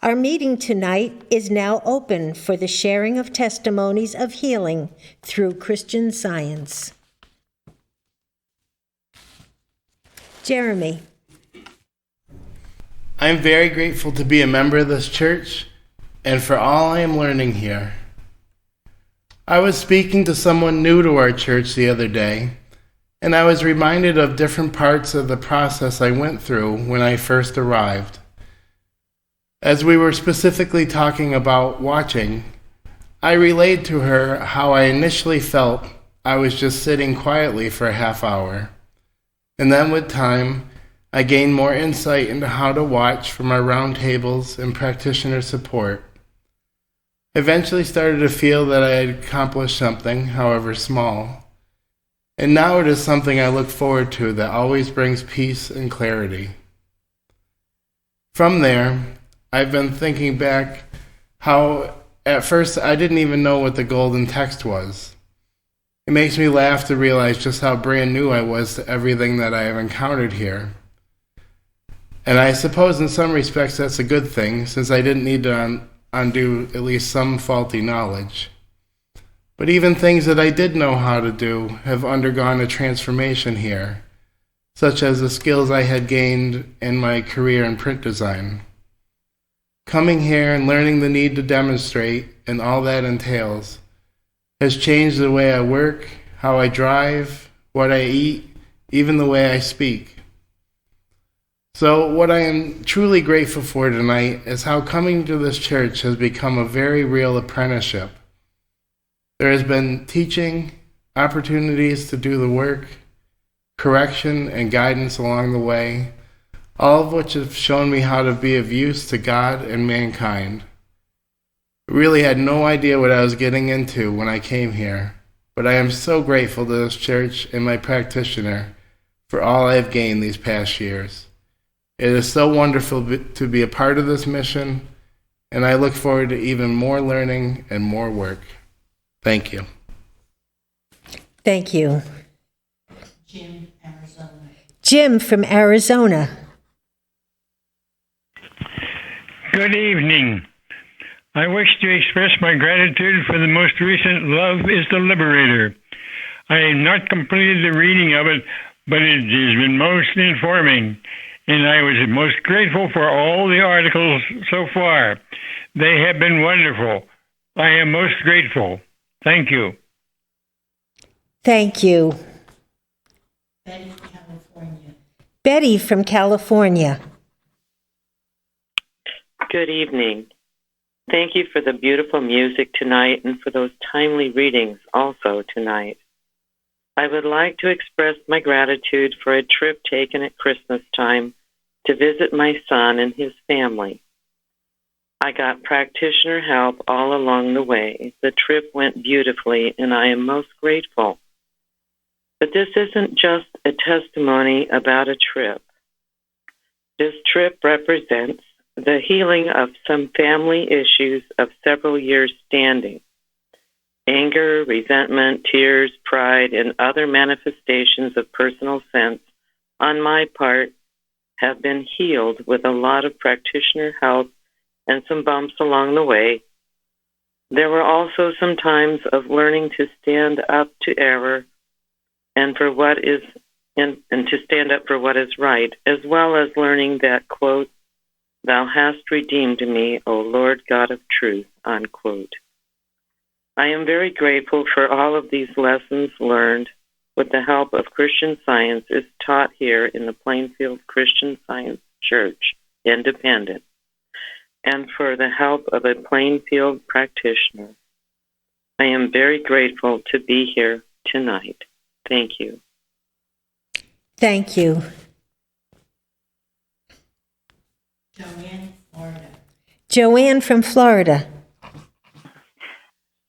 Our meeting tonight is now open for the sharing of testimonies of healing through Christian Science. Jeremy. I am very grateful to be a member of this church and for all I am learning here. I was speaking to someone new to our church the other day, and I was reminded of different parts of the process I went through when I first arrived. As we were specifically talking about watching, I relayed to her how I initially felt I was just sitting quietly for a half hour. And then with time, I gained more insight into how to watch from our round tables and practitioner support. Eventually started to feel that I had accomplished something, however small. And now it is something I look forward to that always brings peace and clarity. From there, I've been thinking back how at first I didn't even know what the golden text was. It makes me laugh to realize just how brand new I was to everything that I have encountered here. And I suppose in some respects that's a good thing, since I didn't need to undo at least some faulty knowledge. But even things that I did know how to do have undergone a transformation here, such as the skills I had gained in my career in print design. Coming here and learning the need to demonstrate and all that entails has changed the way I work, how I drive, what I eat, even the way I speak. So what I am truly grateful for tonight is how coming to this church has become a very real apprenticeship. There has been teaching, opportunities to do the work, correction, and guidance along the way, all of which have shown me how to be of use to God and mankind. I really had no idea what I was getting into when I came here, but I am so grateful to this church and my practitioner for all I have gained these past years. It is so wonderful to be a part of this mission, and I look forward to even more learning and more work. Thank you. Thank you. Jim, Arizona. Jim from Arizona. Good evening. I wish to express my gratitude for the most recent Love is the Liberator. I have not completed the reading of it, but it has been most informing, and I was most grateful for all the articles so far. They have been wonderful. I am most grateful. Thank you. Thank you. Betty, California. Betty from California. Good evening. Thank you for the beautiful music tonight and for those timely readings also tonight. I would like to express my gratitude for a trip taken at Christmas time to visit my son and his family. I got practitioner help all along the way. The trip went beautifully, and I am most grateful. But this isn't just a testimony about a trip. This trip represents the healing of some family issues of several years standing. Anger, resentment, tears, pride, and other manifestations of personal sense on my part have been healed with a lot of practitioner help and some bumps along the way. There were also some times of learning to stand up to error and for what is and to stand up for what is right, as well as learning that, quote, "Thou hast redeemed me, O Lord God of truth," unquote. I am very grateful for all of these lessons learned with the help of Christian Science is taught here in the Plainfield Christian Science Church, Independent, and for the help of a Plainfield practitioner. I am very grateful to be here tonight. Thank you. Thank you. Joanne, Florida. Joanne from Florida.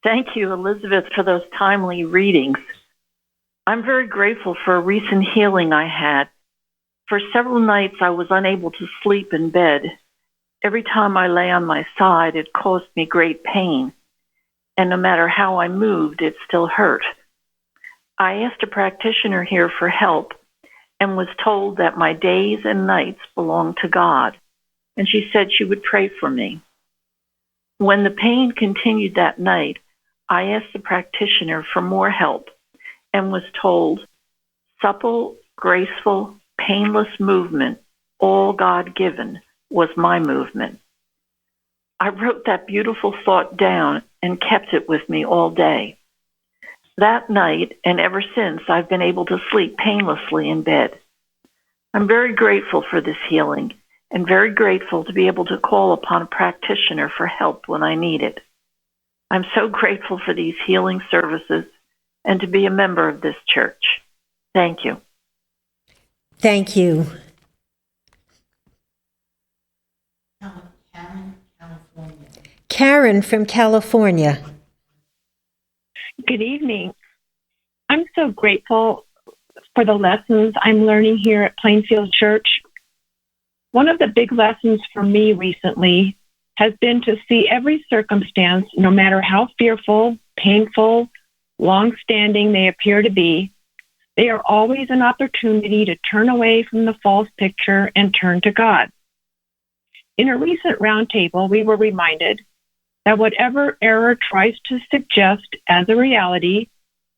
Thank you, Elizabeth, for those timely readings. I'm very grateful for a recent healing I had. For several nights, I was unable to sleep in bed. Every time I lay on my side, it caused me great pain. And no matter how I moved, it still hurt. I asked a practitioner here for help and was told that my days and nights belong to God, and she said she would pray for me. When the pain continued that night, I asked the practitioner for more help and was told, supple, graceful, painless movement, all God-given, was my movement. I wrote that beautiful thought down and kept it with me all day. That night, and ever since, I've been able to sleep painlessly in bed. I'm very grateful for this healing and very grateful to be able to call upon a practitioner for help when I need it. I'm so grateful for these healing services and to be a member of this church. Thank you. Thank you. Karen, California. Karen from California. Good evening. I'm so grateful for the lessons I'm learning here at Plainfield Church. One of the big lessons for me recently has been to see every circumstance, no matter how fearful, painful, long-standing they appear to be, they are always an opportunity to turn away from the false picture and turn to God. In a recent roundtable, we were reminded that whatever error tries to suggest as a reality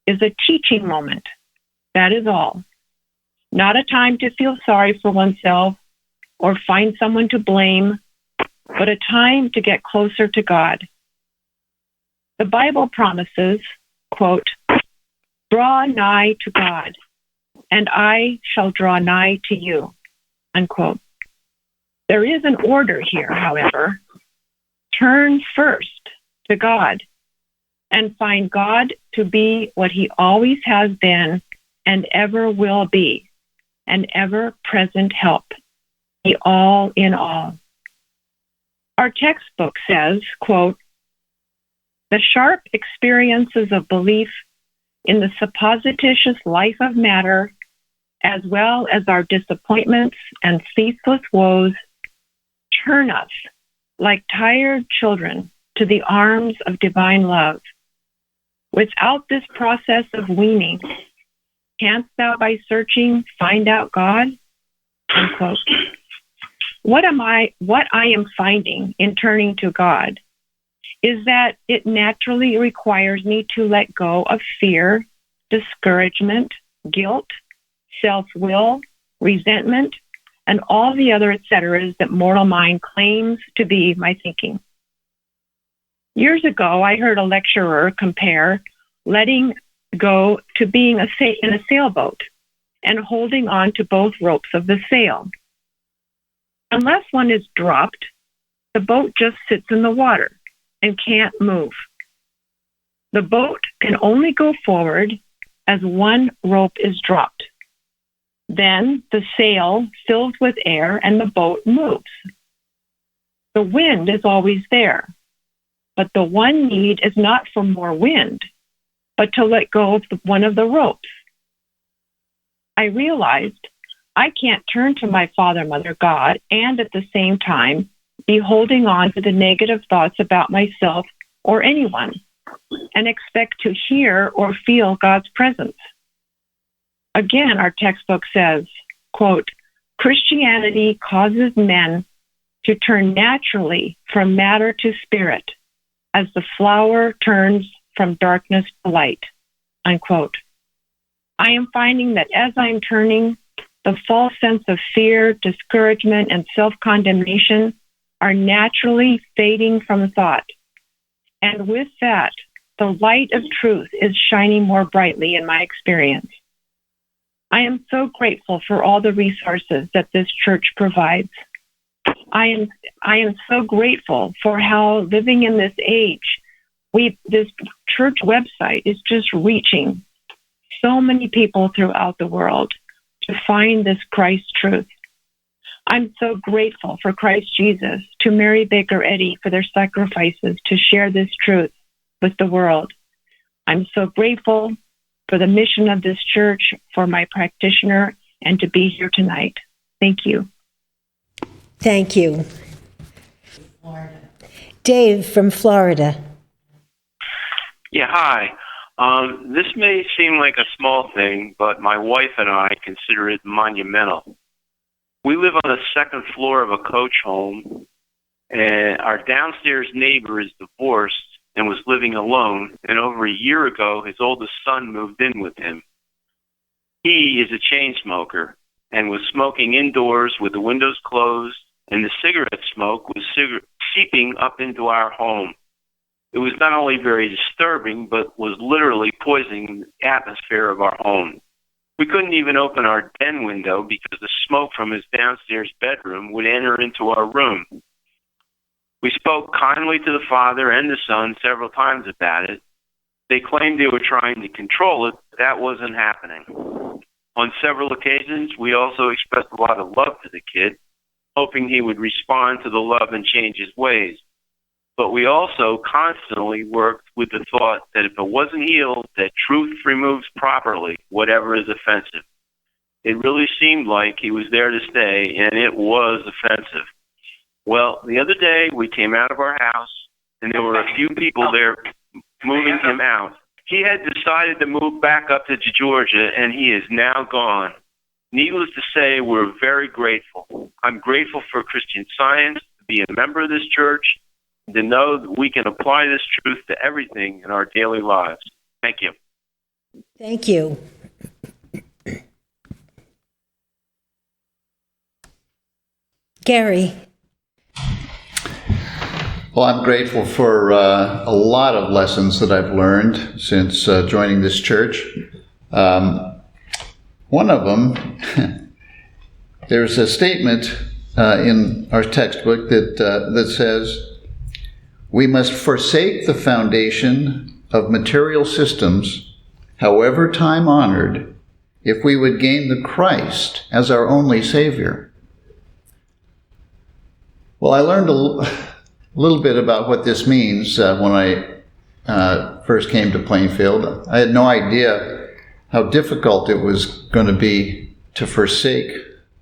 is a teaching moment. That is all. Not a time to feel sorry for oneself or find someone to blame, but a time to get closer to God. The Bible promises, quote, "Draw nigh to God, and I shall draw nigh to you," unquote. There is an order here, however. Turn first to God and find God to be what he always has been and ever will be, an ever-present help, the all in all. Our textbook says, quote, "The sharp experiences of belief in the supposititious life of matter, as well as our disappointments and ceaseless woes, turn us, like tired children, to the arms of divine love. Without this process of weaning, canst thou by searching find out God?" Unquote. What I am finding in turning to God is that it naturally requires me to let go of fear, discouragement, guilt, self-will, resentment, and all the other et ceteras that mortal mind claims to be my thinking. Years ago, I heard a lecturer compare letting go to being in a sailboat and holding on to both ropes of the sail. Unless one is dropped, the boat just sits in the water and can't move. The boat can only go forward as one rope is dropped. Then the sail fills with air and the boat moves. The wind is always there, but the one need is not for more wind, but to let go of one of the ropes. I realized I can't turn to my Father, Mother, God, and at the same time be holding on to the negative thoughts about myself or anyone and expect to hear or feel God's presence. Again, our textbook says, quote, "Christianity causes men to turn naturally from matter to spirit as the flower turns from darkness to light," unquote. I am finding that as I'm turning, the false sense of fear, discouragement, and self-condemnation are naturally fading from thought. And with that, the light of truth is shining more brightly in my experience. I am so grateful for all the resources that this church provides. I am so grateful for how living in this age, this church website is just reaching so many people throughout the world to find this Christ truth. I'm so grateful for Christ Jesus, to Mary Baker Eddy for their sacrifices to share this truth with the world. I'm so grateful for the mission of this church, for my practitioner, and to be here tonight. Thank you. Thank you. Florida. Dave from Florida. Yeah, hi. This may seem like a small thing, but my wife and I consider it monumental. We live on the second floor of a coach home, and our downstairs neighbor is divorced and was living alone, and over a year ago, his oldest son moved in with him. He is a chain smoker and was smoking indoors with the windows closed, and the cigarette smoke was seeping up into our home. It was not only very disturbing, but was literally poisoning the atmosphere of our home. We couldn't even open our den window because the smoke from his downstairs bedroom would enter into our room. We spoke kindly to the father and the son several times about it. They claimed they were trying to control it, but that wasn't happening. On several occasions, we also expressed a lot of love to the kid, hoping he would respond to the love and change his ways. But we also constantly worked with the thought that if it wasn't healed, that truth removes properly whatever is offensive. It really seemed like he was there to stay, and it was offensive. Well, the other day we came out of our house, and there were a few people there moving him out. He had decided to move back up to Georgia, and he is now gone. Needless to say, we're very grateful. I'm grateful for Christian Science, to be a member of this church, and to know that we can apply this truth to everything in our daily lives. Thank you. Thank you. Gary. Well, I'm grateful for a lot of lessons that I've learned since joining this church. One of them, there's a statement in our textbook that says, "We must forsake the foundation of material systems, however time-honored, if we would gain the Christ as our only Savior." Well, I learned a little bit about what this means when I first came to Plainfield. I had no idea how difficult it was going to be to forsake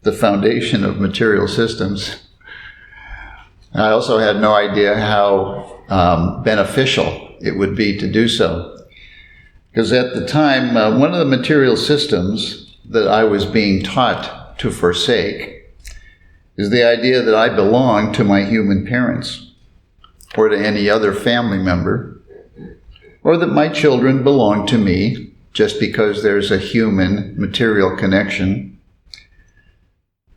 the foundation of material systems. I also had no idea how beneficial it would be to do so. Because at the time, one of the material systems that I was being taught to forsake is the idea that I belong to my human parents, or to any other family member, or that my children belong to me just because there's a human material connection.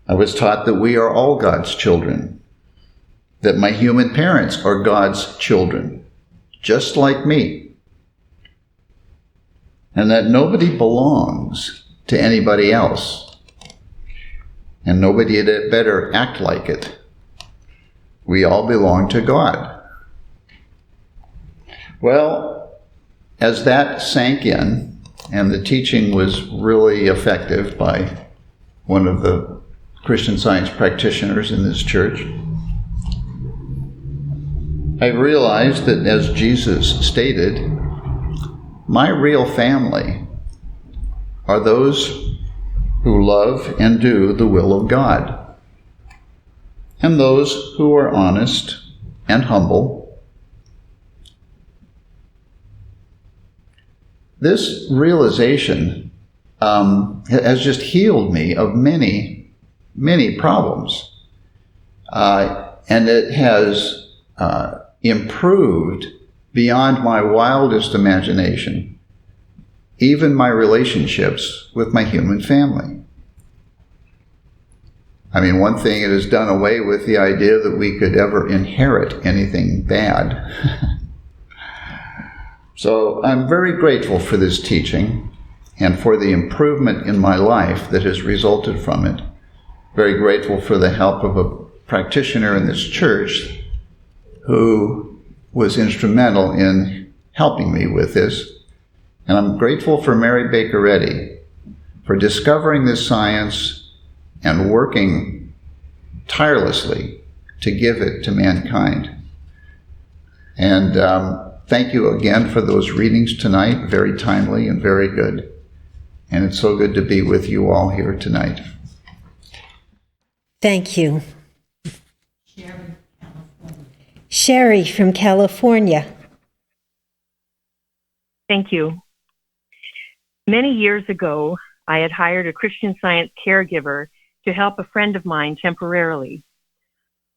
I was taught that we are all God's children, that my human parents are God's children, just like me, and that nobody belongs to anybody else, and nobody had better act like it. We all belong to God. Well, as that sank in, and the teaching was really effective by one of the Christian Science practitioners in this church, I realized that, as Jesus stated, my real family are those who love and do the will of God, and those who are honest and humble. This realization has just healed me of many, many problems. And it has improved beyond my wildest imagination, even my relationships with my human family. I mean, one thing, it has done away with the idea that we could ever inherit anything bad. So I'm very grateful for this teaching and for the improvement in my life that has resulted from it. Very grateful for the help of a practitioner in this church who was instrumental in helping me with this. And I'm grateful for Mary Bakeretti for discovering this science and working tirelessly to give it to mankind. And thank you again for those readings tonight, very timely and very good. And it's so good to be with you all here tonight. Thank you. Sherry from California. Thank you. Many years ago, I had hired a Christian Science caregiver to help a friend of mine temporarily.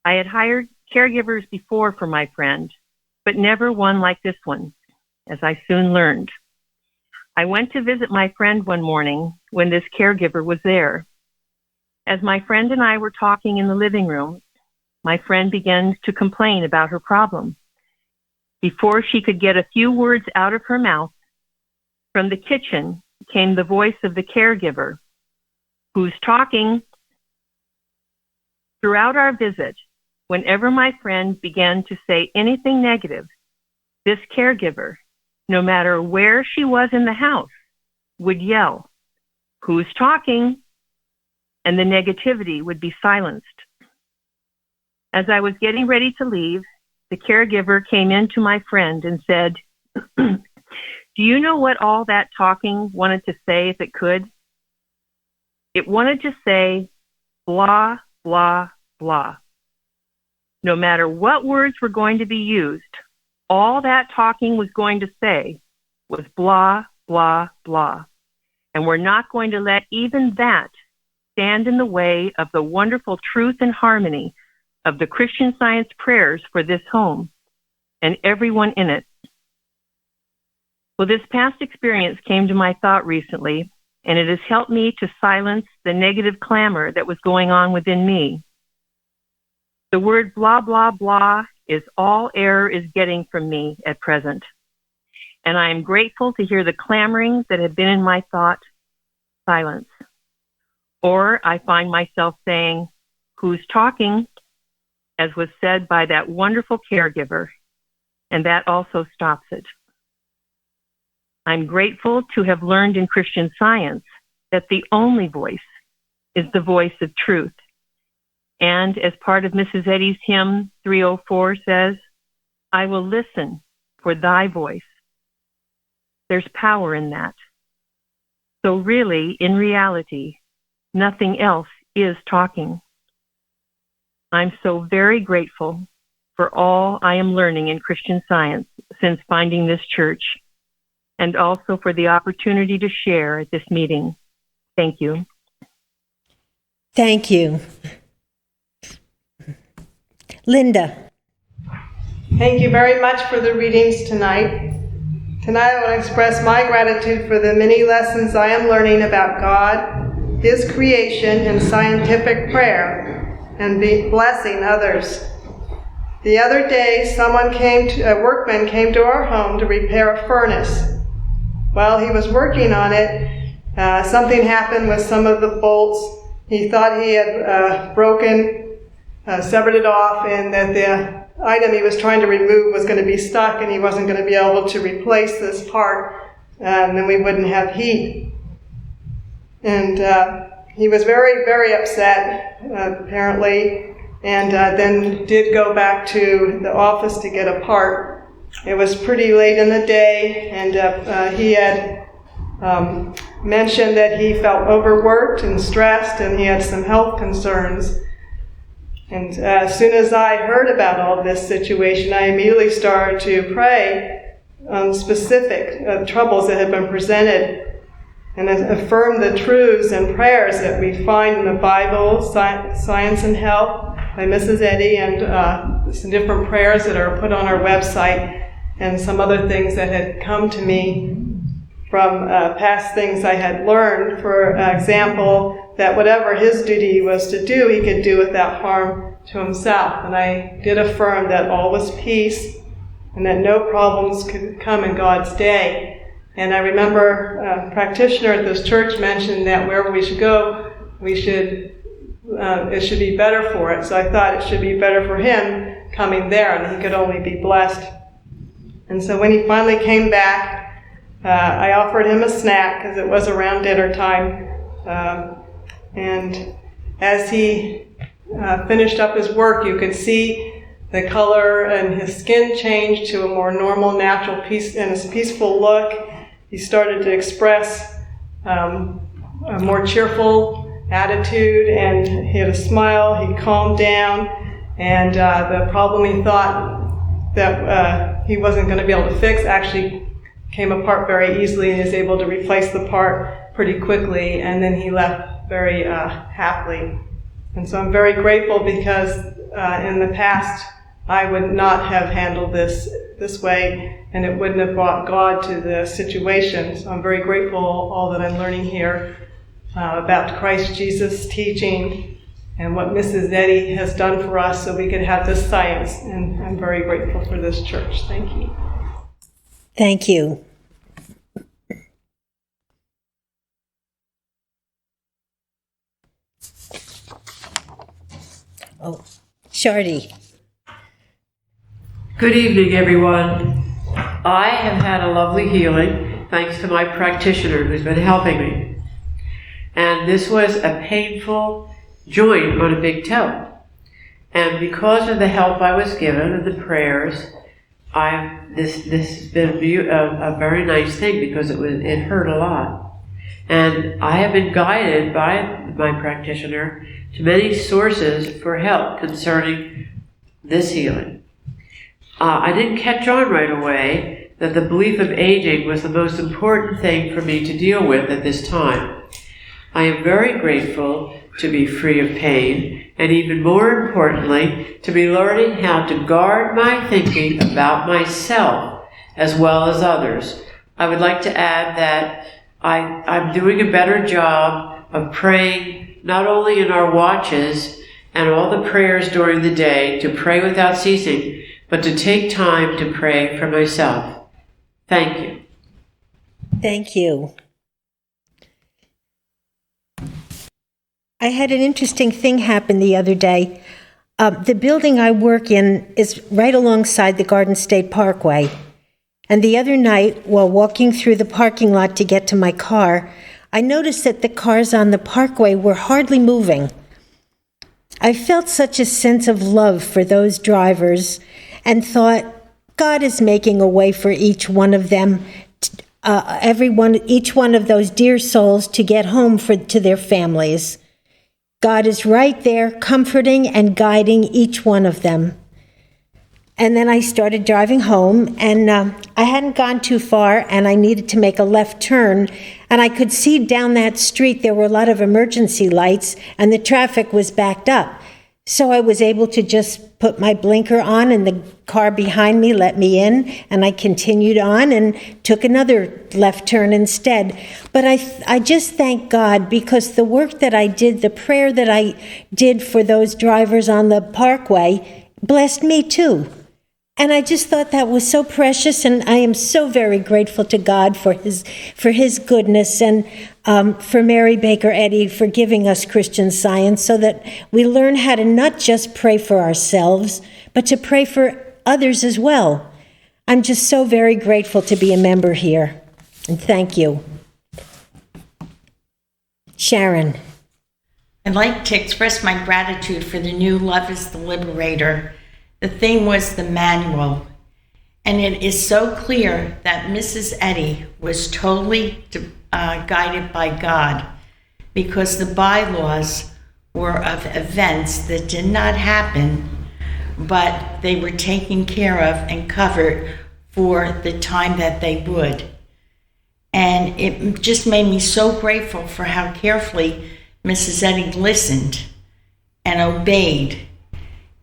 I had hired caregivers before for my friend, but never one like this one, as I soon learned. I went to visit my friend one morning when this caregiver was there. As my friend and I were talking in the living room, my friend began to complain about her problem. Before she could get a few words out of her mouth, from the kitchen came the voice of the caregiver, who's talking. Throughout our visit, whenever my friend began to say anything negative, this caregiver, no matter where she was in the house, would yell, "Who's talking?" And the negativity would be silenced. As I was getting ready to leave, the caregiver came in to my friend and said, "Do you know what all that talking wanted to say if it could? It wanted to say, blah, blah, blah. No matter what words were going to be used, all that talking was going to say was blah, blah, blah. And we're not going to let even that stand in the way of the wonderful truth and harmony of the Christian Science prayers for this home and everyone in it." Well, this past experience came to my thought recently, and it has helped me to silence the negative clamor that was going on within me. The word blah, blah, blah is all error is getting from me at present. And I am grateful to hear the clamoring that had been in my thought, silence. Or I find myself saying, "Who's talking?" as was said by that wonderful caregiver, and that also stops it. I'm grateful to have learned in Christian Science that the only voice is the voice of truth. And as part of Mrs. Eddy's hymn 304 says, "I will listen for thy voice." There's power in that. So really, in reality, nothing else is talking. I'm so very grateful for all I am learning in Christian Science since finding this church, and also for the opportunity to share at this meeting. Thank you. Thank you. Linda. Thank you very much for the readings tonight. Tonight I want to express my gratitude for the many lessons I am learning about God, His creation, and scientific prayer, and blessing others. The other day, a workman came to our home to repair a furnace. While he was working on it, something happened with some of the bolts. He thought he had severed it off, and that the item he was trying to remove was going to be stuck, and he wasn't going to be able to replace this part, and then we wouldn't have heat. And he was very, very upset, apparently, and then did go back to the office to get a part. It was pretty late in the day, and he had mentioned that he felt overworked and stressed, and he had some health concerns. And as soon as I heard about all this situation, I immediately started to pray on specific troubles that had been presented, and affirm the truths and prayers that we find in the Bible, Science and Health by Mrs. Eddy, and some different prayers that are put on our website, and some other things that had come to me from past things I had learned. For example, that whatever his duty was to do, he could do without harm to himself. And I did affirm that all was peace, and that no problems could come in God's day. And I remember a practitioner at this church mentioned that wherever we should go, it should be better for it. So I thought it should be better for him coming there, and he could only be blessed. And so when he finally came back, I offered him a snack because it was around dinner time. And as he finished up his work, you could see the color and his skin changed to a more normal, natural, peaceful look. He started to express a more cheerful attitude, and he had a smile. He calmed down, and the problem he thought that he wasn't going to be able to fix actually came apart very easily, and he was able to replace the part pretty quickly, and then he left very happily. And so I'm very grateful because in the past I would not have handled this way, and it wouldn't have brought God to the situation. So I'm very grateful all that I'm learning here about Christ Jesus' teaching and what Mrs. Eddy has done for us so we could have this science. And I'm very grateful for this church. Thank you. Thank you. Oh, Shardy. Good evening, everyone. I have had a lovely healing thanks to my practitioner who's been helping me. And this was a painful joint on a big toe. And because of the help I was given and the prayers, this has been a very nice thing because it hurt a lot. And I have been guided by my practitioner to many sources for help concerning this healing. I didn't catch on right away that the belief of aging was the most important thing for me to deal with at this time. I am very grateful to be free of pain, and even more importantly, to be learning how to guard my thinking about myself as well as others. I would like to add that I'm doing a better job of praying not only in our watches and all the prayers during the day, to pray without ceasing, but to take time to pray for myself. Thank you. Thank you. I had an interesting thing happen the other day. The building I work in is right alongside the Garden State Parkway. And the other night, while walking through the parking lot to get to my car, I noticed that the cars on the parkway were hardly moving. I felt such a sense of love for those drivers and thought, God is making a way for each one of them, each one of those dear souls to get home to their families. God is right there, comforting and guiding each one of them. And then I started driving home, and I hadn't gone too far, and I needed to make a left turn. And I could see down that street there were a lot of emergency lights, and the traffic was backed up. So I was able to just put my blinker on, and the car behind me let me in, and I continued on and took another left turn instead. But I just thank God, because the work that I did, the prayer that I did for those drivers on the parkway, blessed me too. And I just thought that was so precious, and I am so very grateful to God for his goodness, and for Mary Baker Eddy for giving us Christian Science so that we learn how to not just pray for ourselves, but to pray for others as well. I'm just so very grateful to be a member here, and thank you. Sharon. I'd like to express my gratitude for the new Love is the Liberator. The theme was the manual, and it is so clear that Mrs. Eddy was totally guided by God, because the bylaws were of events that did not happen, but they were taken care of and covered for the time that they would. And it just made me so grateful for how carefully Mrs. Eddy listened and obeyed.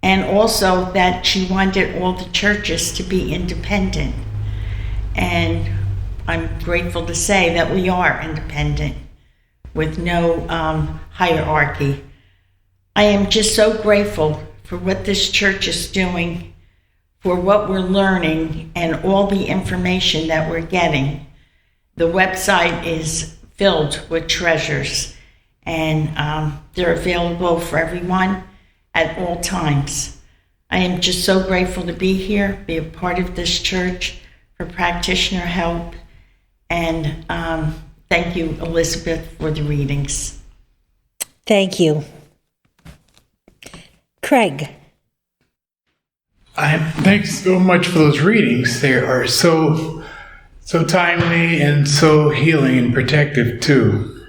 And also that she wanted all the churches to be independent. And I'm grateful to say that we are independent with no hierarchy. I am just so grateful for what this church is doing, for what we're learning, and all the information that we're getting. The website is filled with treasures, and they're available for everyone at all times. I am just so grateful to be here, be a part of this church, for practitioner help, and thank you, Elizabeth, for the readings. Thank you. Craig. Thanks so much for those readings. They are so timely and so healing and protective too.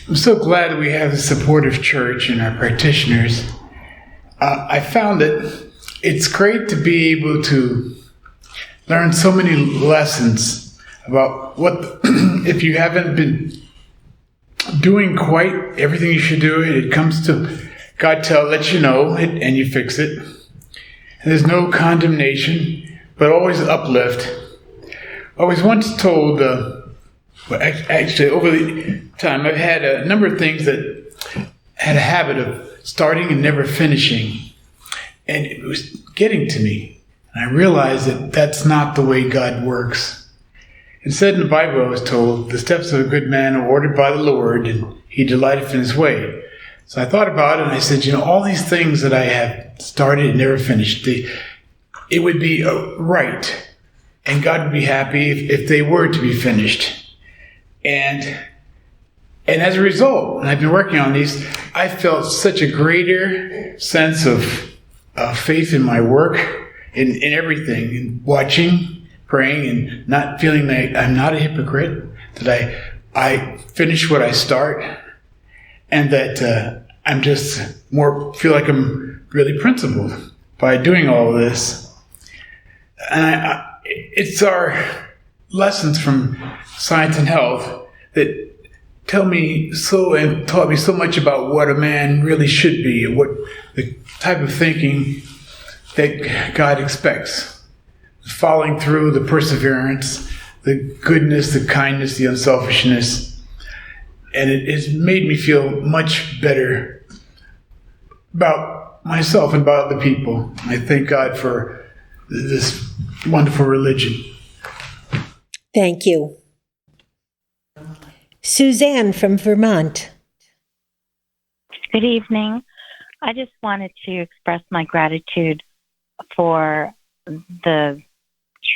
I'm so glad we have a supportive church and our practitioners. I found that it's great to be able to learn so many lessons about what, if you haven't been doing quite everything you should do. It comes to God lets you know it, and you fix it. And there's no condemnation, but always uplift. I was once told, actually over the time, I've had a number of things that had a habit of starting and never finishing. And it was getting to me. And I realized that that's not the way God works. Instead, in the Bible, I was told, the steps of a good man are ordered by the Lord, and he delighteth in his way. So I thought about it, and I said, all these things that I have started and never finished, it would be right, and God would be happy if they were to be finished. And as a result, and I've been working on these, I felt such a greater sense of faith in my work, in everything, in watching, praying, and not feeling like I'm not a hypocrite, that I finish what I start, and that I'm just feel like I'm really principled by doing all of this. And it's our lessons from Science and Health that taught me so much about what a man really should be, and what the type of thinking that God expects. Following through, the perseverance, the goodness, the kindness, the unselfishness. And it has made me feel much better about myself and about other people. I thank God for this wonderful religion. Thank you. Suzanne from Vermont. Good evening. I just wanted to express my gratitude for the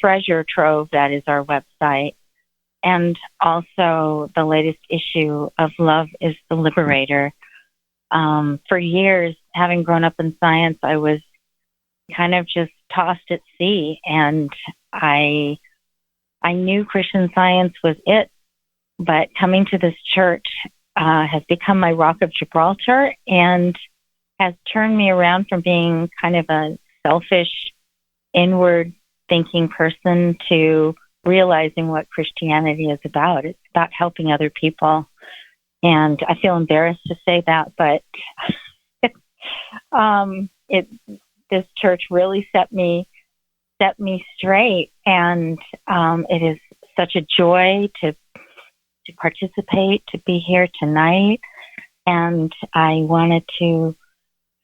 treasure trove that is our website, and also the latest issue of Love is the Liberator. For years, having grown up in science, I was kind of just tossed at sea, and I knew Christian Science was it, but coming to this church has become my rock of Gibraltar and has turned me around from being kind of a selfish, inward thinking person to realizing what Christianity is about. It's about helping other people. And I feel embarrassed to say that, but this church really set me straight. And it is such a joy to participate, to be here tonight. And I wanted to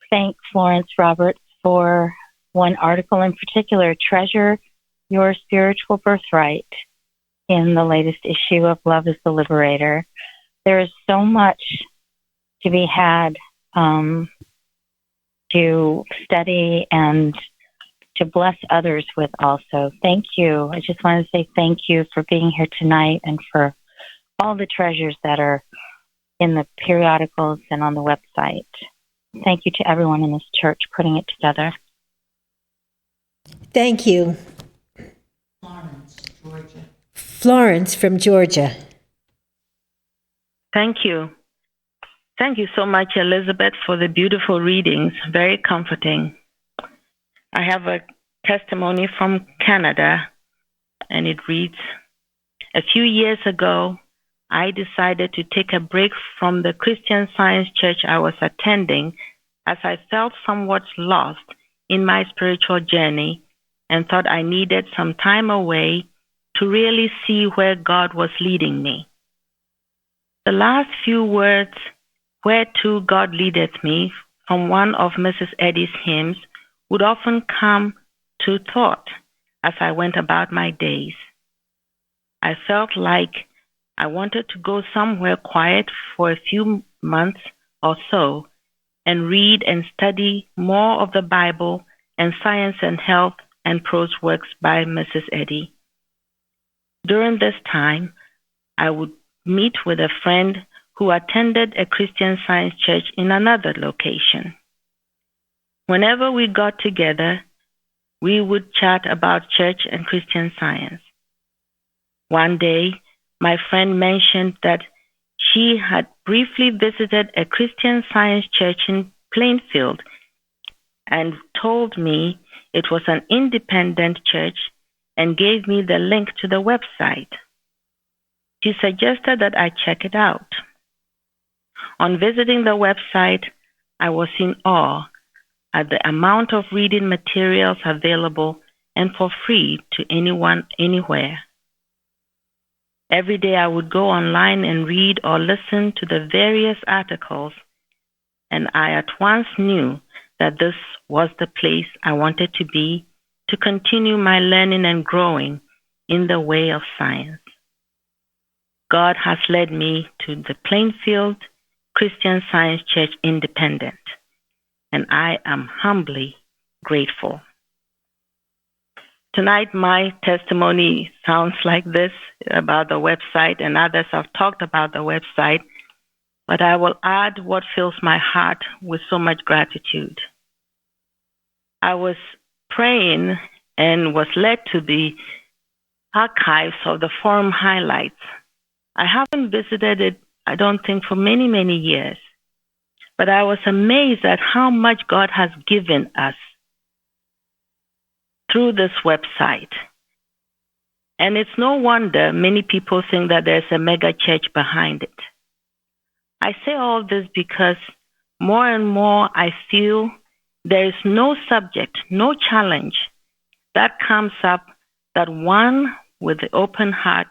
thank Florence Roberts for one article in particular, Treasure Your Spiritual Birthright, in the latest issue of Love is the Liberator. There is so much to be had to study and to bless others with also. Thank you. I just want to say thank you for being here tonight and for all the treasures that are in the periodicals and on the website. Thank you to everyone in this church putting it together. Thank you. Florence from Georgia. Thank you. Thank you so much, Elizabeth, for the beautiful readings. Very comforting. I have a testimony from Canada, and it reads, a few years ago, I decided to take a break from the Christian Science church I was attending as I felt somewhat lost in my spiritual journey and thought I needed some time away to really see where God was leading me. The last few words, "Whereto God leadeth me," from one of Mrs. Eddy's hymns would often come to thought as I went about my days. I felt like I wanted to go somewhere quiet for a few months or so and read and study more of the Bible and Science and Health and prose works by Mrs. Eddy. During this time, I would meet with a friend who attended a Christian Science church in another location. Whenever we got together, we would chat about church and Christian Science. One day, my friend mentioned that she had briefly visited a Christian Science church in Plainfield and told me it was an independent church and gave me the link to the website. She suggested that I check it out. On visiting the website, I was in awe at the amount of reading materials available and for free to anyone, anywhere. Every day I would go online and read or listen to the various articles, and I at once knew that this was the place I wanted to be to continue my learning and growing in the way of science. God has led me to the Plainfield Christian Science Church Independent, and I am humbly grateful. Tonight, my testimony sounds like this about the website, and others have talked about the website, but I will add what fills my heart with so much gratitude. I was praying and was led to the archives of the forum highlights. I haven't visited it, I don't think, for many, many years, but I was amazed at how much God has given us through this website. And it's no wonder many people think that there's a mega church behind it. I say all this because more and more I feel there is no subject, no challenge that comes up that one with the open heart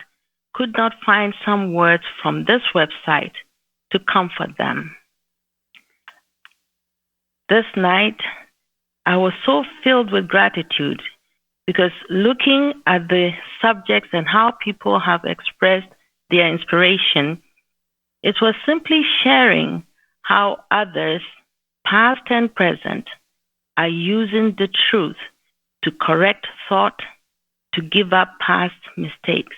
could not find some words from this website to comfort them. This night, I was so filled with gratitude because looking at the subjects and how people have expressed their inspiration, it was simply sharing how others, past and present, are using the truth to correct thought, to give up past mistakes.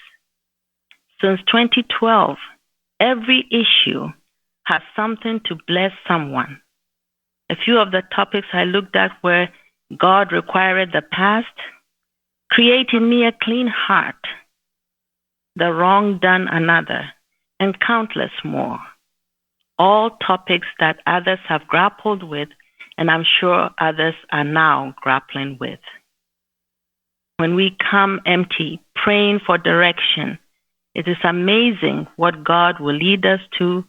Since 2012, every issue has something to bless someone. A few of the topics I looked at were God required the past, create in me a clean heart, the wrong done another, and countless more. All topics that others have grappled with, and I'm sure others are now grappling with. When we come empty, praying for direction, it is amazing what God will lead us to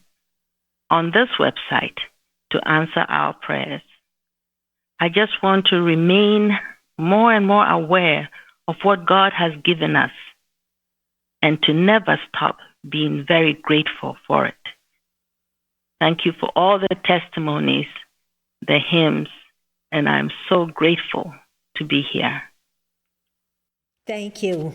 on this website to answer our prayers. I just want to remain more and more aware of what God has given us and to never stop being very grateful for it. Thank you for all the testimonies, the hymns, and I'm so grateful to be here. Thank you.